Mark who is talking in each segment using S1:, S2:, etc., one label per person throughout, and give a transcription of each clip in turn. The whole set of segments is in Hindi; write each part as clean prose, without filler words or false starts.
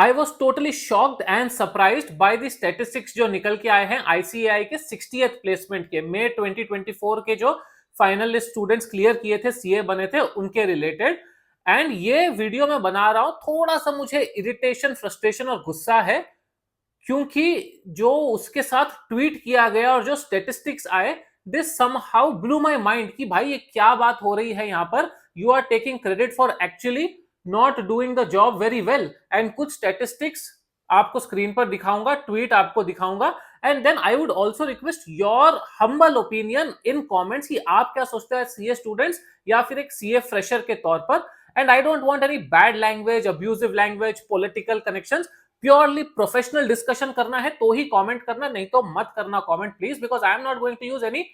S1: I was totally shocked and surprised by the statistics जो निकल के आए हैं आईसीएआई के 60th प्लेसमेंट के मई 2024 के जो फाइनल स्टूडेंट्स क्लियर किए थे, सीए बने थे, उनके रिलेटेड। एंड ये वीडियो मैं बना रहा हूं, थोड़ा सा मुझे इरिटेशन, फ्रस्ट्रेशन और गुस्सा है, क्योंकि जो उसके साथ ट्वीट किया गया और जो स्टेटिस्टिक्स आए, this somehow blue my mind कि भाई ये क्या बात हो रही है यहां पर। You are taking credit for actually not doing the job very well. And कुछ स्टेटिस्टिक्स आपको स्क्रीन पर दिखाऊंगा, ट्वीट आपको दिखाऊंगा, and then I would also request your humble opinion in comments कि आप क्या सोचते हैं सीए स्टूडेंट्स या फिर एक सीए फ्रेशर के तौर पर। And I don't want any bad language, abusive language, political connections. Purely professional discussion करना है तो ही कमेंट करना, नहीं तो मत करना comment please, because I am not going to use any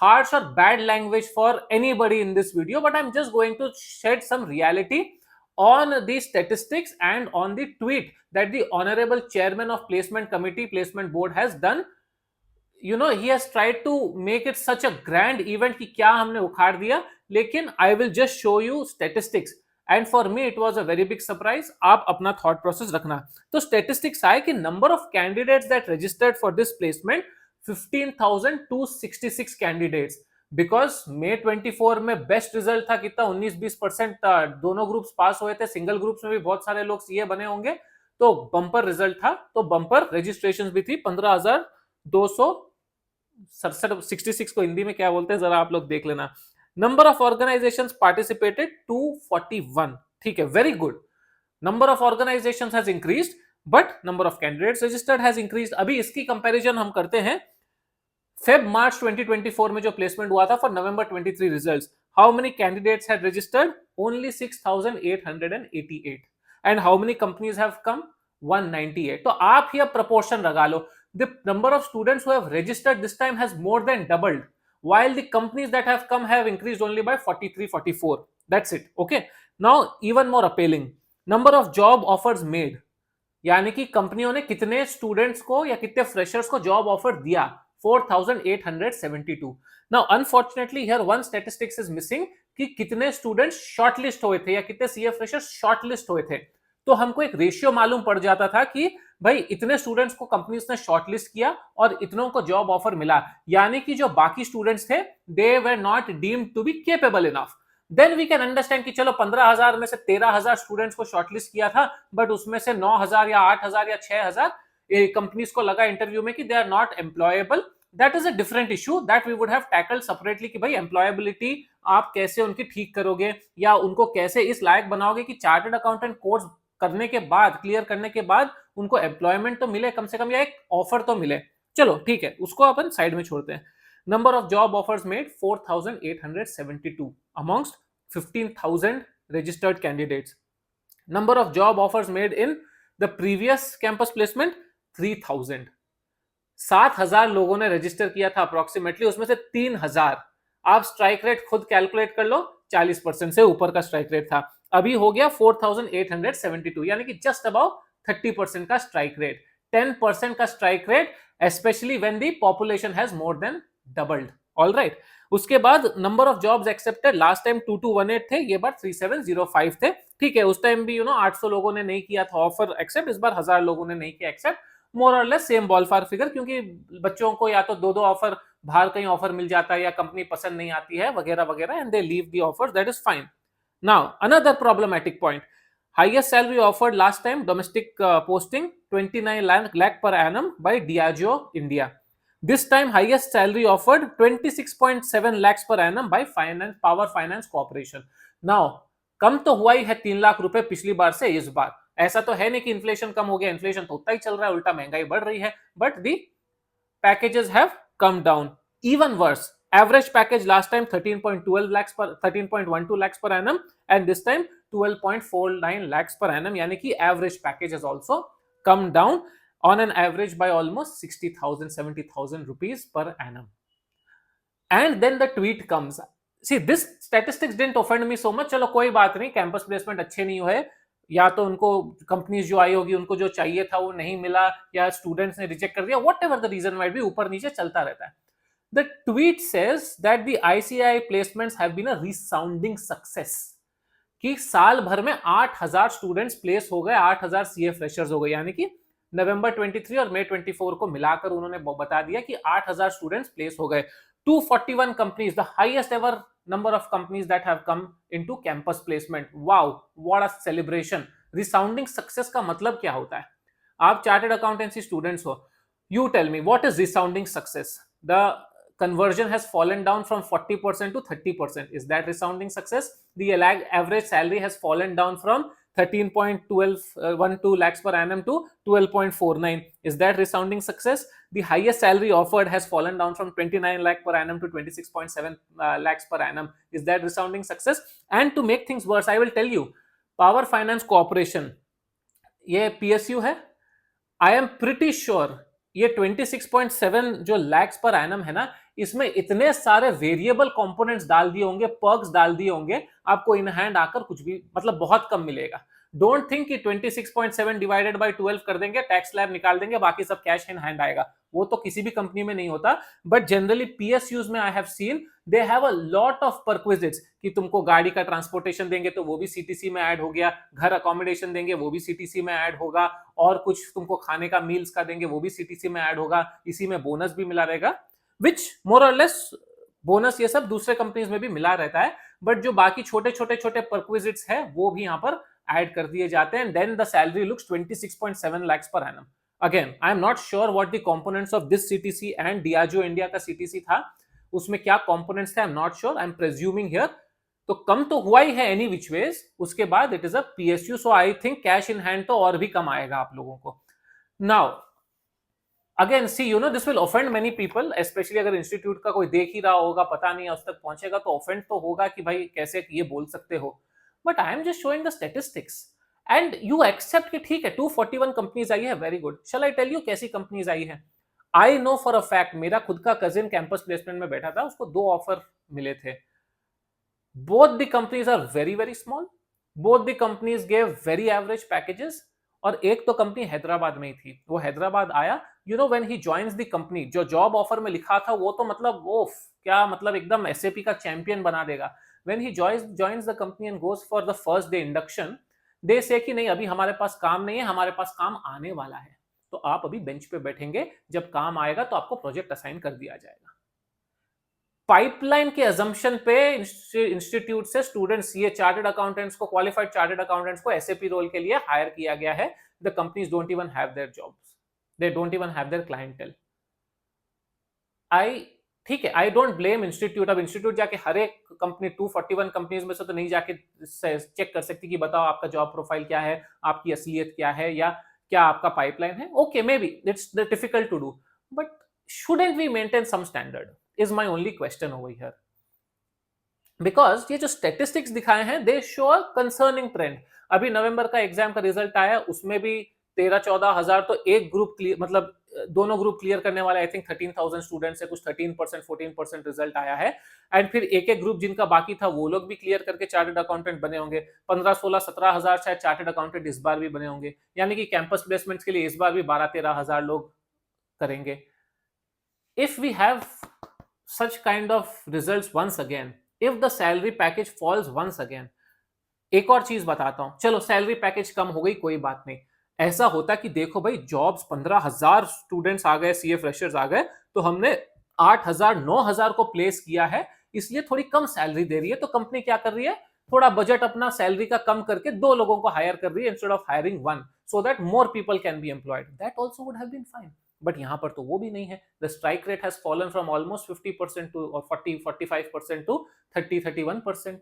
S1: harsh or bad language for anybody in this video, but I'm just going to shed some reality on the statistics and on the tweet that the honorable chairman of placement committee, placement board has done. You know, he has tried to make it such a grand event कि क्या हमने उखाड़ दिया, लेकिन I will just show you statistics and for me it was a very big surprise. आप अपना thought process रखना। तो statistics आए कि number of candidates that registered for this placement 15,266 candidates, because मे 24 में बेस्ट रिजल्ट था कितना, 19-20% था, दोनों ग्रुप्स पास हुए थे, सिंगल ग्रुप्स में भी बहुत सारे लोग सीए बने होंगे, तो बम्पर रिजल्ट था। तो बम्पर रजिस्ट्रेशन भी थी 15,267, को हिंदी में क्या बोलते हैं जरा आप लोग देख लेना। नंबर ऑफ ऑर्गेनाइजेशंस पार्टिसिपेटेड 241, ठीक है, very good. Number of organisations has increased but number of candidates registered has increased. अभी इसकी कंपैरिजन हम करते हैं फेब मार्च 2024 में जो प्लेसमेंट हुआ था for November 23 results. How many candidates had registered? Only 6,888। And how many companies have come? 198। तो आप ही अब प्रपोर्शन लगा लो। The number of students who have registered this time has more than doubled, while the companies that have come have increased only by 43-44. That's it. Okay. Now even more appealing, number of job offers made, यानी कि कंपनियों ने कितने स्टूडेंट्स को या कितने फ्रेशर्स को जॉब ऑफर दिया, 4,872। Now unfortunately here one statistics is missing कि कितने स्टूडेंट्स शॉर्टलिस्ट हुए थे या कितने सीए फ्रेशर्स शॉर्टलिस्ट हुए थे। तो हमको एक रेशियो मालूम पड़ जाता था कि भाई इतने स्टूडेंट्स को कंपनीज ने शॉर्टलिस्ट किया और इतनों को जॉब ऑफर मिला, यानी कि जो बाकी स्टूडेंट्स थे they were not deemed to be capable enough. Then we can understand कि चलो 15,000 में से 13,000 स्टूडेंट्स को शॉर्टलिस्ट किया था, बट उसमें से 9,000 या 8,000 या 6,000 कंपनीज को लगा इंटरव्यू में कि they are not employable. That is a different issue that we would have tackled separately कि भाई एम्प्लॉयबिलिटी आप कैसे उनकी ठीक करोगे या उनको कैसे इस लायक बनाओगे कि चार्टर्ड अकाउंटेंट कोर्स करने के बाद, क्लियर करने के बाद उनको एम्प्लॉयमेंट तो मिले कम से कम, या एक ऑफर तो मिले। चलो ठीक है, उसको अपन साइड में छोड़ते हैं। Number of job offers made 4,872 amongst 15,000 registered candidates. Number of job offers made in the previous campus placement 3,000. 7,000 लोगों ने रजिस्टर किया था अप्रोक्सीमेटली, उसमें से 3,000, आप स्ट्राइक रेट खुद कैलकुलेट कर लो, 40% से ऊपर का स्ट्राइक रेट था। अभी हो गया 4,872, यानी कि जस्ट अबाउट 30% का स्ट्राइक रेट, 10% का strike rate, specially when the population has more than doubled. All right. उसके बाद number of jobs accepted, last time 2218 थे, ये बार 3705 थे। ठीक है, उस टाइम भी 800 लोगों ने नहीं किया था ऑफर एक्सेप्ट, इस बार 1000 लोगों ने नहीं किया एक्सेप्ट। मोर और लेस सेम बॉलफार फिगर, क्योंकि बच्चों को या तो दो ऑफर बाहर कहीं ऑफर मिल जाता है या कंपनी पसंद नहीं आती है वगैरह वगैरह, and they leave the offer, that is fine. Now another problematic point, highest salary offered last time domestic posting 29 lakh per annum by Diageo India. This time highest salary offered 26.7 lakhs per annum by Power Finance Corporation. Now कम तो हुआ ही है 3 लाख रुपए पिछली बार से इस बार। ऐसा तो है नहीं कि इन्फ्लेशन कम हो गया, इन्फ्लेशन तो उतना ही चल रहा है, उल्टा महंगाई बढ़ रही है, but the packages have come down. Even worse, average package last time 13.12 lakhs per 13.12 lakhs per annum, and this time 12.49 lakhs per annum, यानी कि average package has also come down on an average by almost 60,000 70,000 rupees per annum. And then the tweet comes. See, this statistics didn't offend me so much. चलो कोई बात नहीं, कैंपस प्लेसमेंट अच्छे नहीं हुए, या तो उनको कंपनीज जो आई होगी उनको जो चाहिए था वो नहीं मिला, या स्टूडेंट्स ने रिजेक्ट कर दिया, whatever the reason might be, ऊपर नीचे चलता रहता है। The tweet says that the ICAI placements have been a resounding success, कि साल भर में 8,000 स्टूडेंट्स प्लेस हो गए, 8,000 सीए फ्रेशर्स हो गए, यानी कि नवंबर 23 और मई 24 को मिलाकर उन्होंने बता दिया कि 8,000 स्टूडेंट्स प्लेस हो गए। 241 companies, the highest ever number of companies that have come into campus placement. Wow, what a celebration. Resounding success का मतलब क्या होता है? आप चार्टर्ड अकाउंटेंसी स्टूडेंट्स हो, you tell me what is resounding success? The conversion has fallen down from 40% to 30%. Is that resounding success? The average salary has fallen down from 13.12 lakhs per annum to 12.49. Is that resounding success? The highest salary offered has fallen down from 29 lakh per annum to 26.7 lakhs per annum. Is that resounding success? And to make things worse, I will tell you, Power Finance Corporation, ये PSU है, आई एम प्रिटी श्योर ये 26.7 जो लैक्स पर एनम है ना, इसमें इतने सारे वेरिएबल कंपोनेंट्स डाल दिए होंगे, पर्क्स डाल दिए होंगे, आपको इन हैंड आकर कुछ भी मतलब बहुत कम मिलेगा। डोंट थिंक कि 26.7 डिवाइडेड बाय 12 कर देंगे, टैक्स स्लैब निकाल देंगे, बाकी सब कैश इन हैंड आएगा। वो तो किसी भी कंपनी में नहीं होता, बट जनरली पीएसयूज में I have seen they have a lot of perquisites कि तुमको गाड़ी का ट्रांसपोर्टेशन देंगे तो वो भी सीटीसी में ऐड हो गया, घर अकोमोडेशन देंगे वो भी सीटीसी में ऐड होगा, और कुछ तुमको खाने का मील्स का देंगे वो भी सीटीसी में ऐड होगा, इसी में बोनस भी मिला रहेगा, विच मोर और लेस बोनस ये सब दूसरे कंपनीज में भी मिला रहता है, बट जो बाकी छोटे छोटे छोटे परक्विजिट्स है वो भी यहाँ पर ऐड कर दिए जाते हैं। Then the salary looks 26.7 lakhs per annum. Again I am not sure what the components of this CTC and Diageo India का सीटीसी था, उसमें क्या कंपोनेंट्स थे, I am not sure, I am presuming here. तो कम तो हुआ ही है एनी विच वेज, उसके बाद it is a PSU, so I think cash in hand तो और भी कम आएगा आप लोगों को। Now again see, you know this will offend many people, specially अगर इंस्टीट्यूट का कोई देख ही रहा होगा, पता नहीं उस तक पहुंचेगा तो ऑफेंड तो होगा कि भाई कैसे ये बोल सकते हो, but I am just showing the statistics and you accept कि ठीक है 241 कंपनीज आई है, very good. Shall I tell you कैसी कंपनीज आई है? I know for a fact, मेरा खुद का कजिन कैंपस प्लेसमेंट में बैठा था, उसको 2 ऑफर मिले थे। Both the companies are very very small, both the companies gave very average packages, और एक तो कंपनी हैदराबाद में ही थी, वो हैदराबाद आया, you know when he joins the company, जो जॉब ऑफर में लिखा था वो तो मतलब ओफ, क्या मतलब एकदम एसएपी का चैंपियन बना देगा। When he joins the company and goes for the first day induction, they say कि नहीं अभी हमारे पास काम नहीं है, हमारे पास काम आने वाला है, तो आप अभी बेंच पे बैठेंगे, जब काम आएगा तो आपको प्रोजेक्ट असाइन कर दिया जाएगा। पाइपलाइन के अजम्पशन पे इंस्टीट्यूट से स्टूडेंट्स, ये चार्टर्ड अकाउंटेंट्स को, क्वालिफाइड चार्टर्ड अकाउंटेंट्स को एसएपी रोल के लिए हायर किया गया है। The companies don't even have their jobs, they don't even have their clientele. ठीक है, आई डोंट ब्लेम इंस्टीट्यूट। अब इंस्टीट्यूट जाके हर एक कंपनी 241 कंपनीज में से तो नहीं जाके चेक कर सकती कि बताओ आपका जॉब प्रोफाइल क्या है, आपकी असलियत क्या है, या क्या आपका पाइपलाइन है। Okay, may be it's difficult to do, but shouldn't we maintain some standard is my only question over here. Because ये जो स्टेटिस्टिक्स दिखाए हैं they show a concerning trend. अभी नवंबर का एग्जाम का रिजल्ट आया, उसमें भी 13-14 हजार, तो एक ग्रुप क्लियर, मतलब दोनों ग्रुप क्लियर करने वाले आई थिंक 13,000 स्टूडेंट्स से कुछ 13% 14% रिजल्ट आया है, एंड फिर एक एक ग्रुप जिनका बाकी था वो लोग भी क्लियर करके चार्टर्ड अकाउंटेंट बने होंगे। 15-16-17 हजार शायद चार्टर्ड अकाउंटेंट इस बार भी बने होंगे, यानी कि कैंपस प्लेसमेंट के लिए इस बार भी 12-13 हजार लोग करेंगे। If we have such kind of results once again, if the salary package falls once again, एक और चीज बताता हूं, चलो सैलरी पैकेज कम हो गई कोई बात नहीं, ऐसा होता कि देखो भाई जॉब्स 15,000 स्टूडेंट्स आ गए, सीए फ्रेशर्स आ गए, तो हमने 8,000 9,000 को प्लेस किया है, इसलिए थोड़ी कम सैलरी दे रही है, तो कंपनी क्या कर रही है, थोड़ा बजट अपना सैलरी का कम करके 2 लोगों को हायर कर रही है instead of hiring 1, so that more people can be employed. That also would have been fine, but यहां पर तो वो भी नहीं है। The strike rate has fallen from almost 50% to, और 40-45% to 30-31%.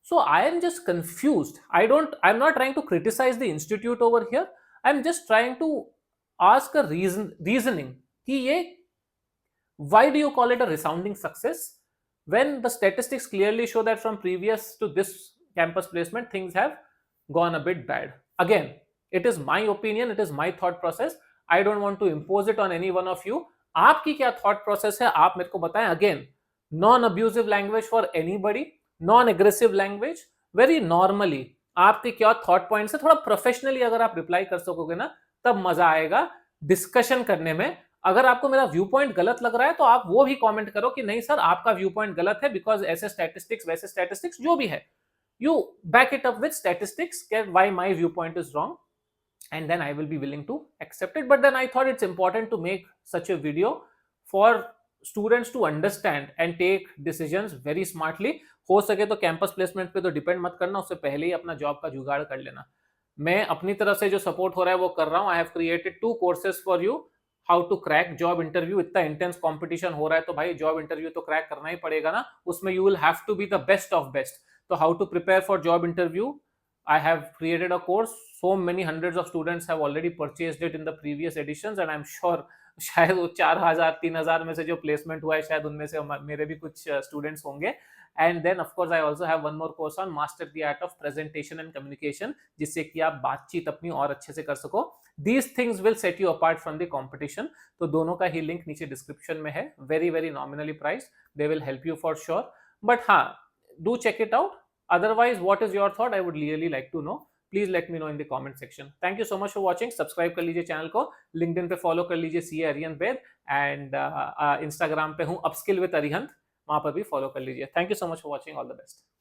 S1: So I am just confused. I'm not trying to criticize the institute over here. I'm just trying to ask a reasoning कि ये, why do you call it a resounding success when the statistics clearly show that from previous to this campus placement things have gone a bit bad. Again, it is my opinion, it is my thought process. I don't want to impose it on any one of you. आपकी क्या thought process है, आप मेरे को बताएं। Again, non-abusive language for anybody, non aggressive language, very normally आपके क्या थॉट पॉइंट है, थोड़ा प्रोफेशनली अगर आप रिप्लाई कर सकोगे ना, तब मजा आएगा डिस्कशन करने में। अगर आपको मेरा व्यू पॉइंट गलत लग रहा है तो आप वो भी कमेंट करो कि नहीं सर आपका व्यू पॉइंट गलत है, बिकॉज ऐसे स्टैटिस्टिक्स वैसे स्टैटिस्टिक्स जो भी है, you back it up with statistics, why my viewpoint is wrong, and then I will be willing to accept it. But then I thought it's important to make such a video for students to understand and take decisions very smartly. हो सके तो कैंपस प्लेसमेंट पे तो डिपेंड मत करना, उससे पहले ही अपना जॉब का जुगाड़ कर लेना। मैं अपनी तरफ से जो सपोर्ट हो रहा है वो कर रहा हूँ। I have created 2 courses for you, how to crack job interview. इतना इंटेंस कंपटीशन हो रहा है तो भाई जॉब इंटरव्यू तो क्रैक करना ही पड़ेगा ना, उसमें you will have to be the best of best. तो how to prepare for job interview, I have created a course. So many hundreds of students have already purchased it in the previous editions, and I'm sure शायद वो 4000 3000 में से जो प्लेसमेंट हुआ है शायद उनमें से मेरे भी कुछ स्टूडेंट्स होंगे। And then of course I also have one more course on master the art of presentation and communication, जिससे कि आप बातचीत अपनी और अच्छे से कर सको। These things will set you apart from the competition. तो दोनों का ही लिंक नीचे डिस्क्रिप्शन में है, very very nominally priced, they will help you for sure. But हाँ, do check it out. Otherwise, what is your thought? I would really like to know. Please let me know in the comment section. Thank you so much for watching. Subscribe कर लीजिए चैनल को, LinkedIn पे फॉलो कर लीजिए CA Arihant Vaid, and Instagram पे हूँ upskill with अरिहंत, वहां पर भी फॉलो कर लीजिए। Thank you so much for watching. All the best.